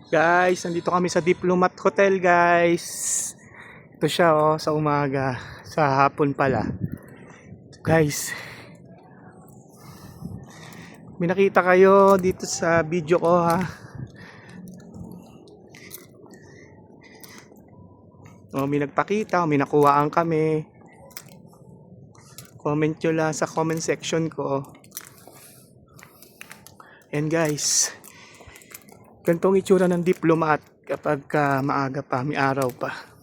Guys, nandito kami sa Diplomat Hotel, guys. Ito siya sa umaga, sa hapon pala. Guys, may nakita kayo dito sa video ko ha. May nagpakita, may nakuhaan kami. Comment nyo lang sa comment section ko. And guys, ganitong itsura ng Diplomat kapag maaga pa, may araw pa.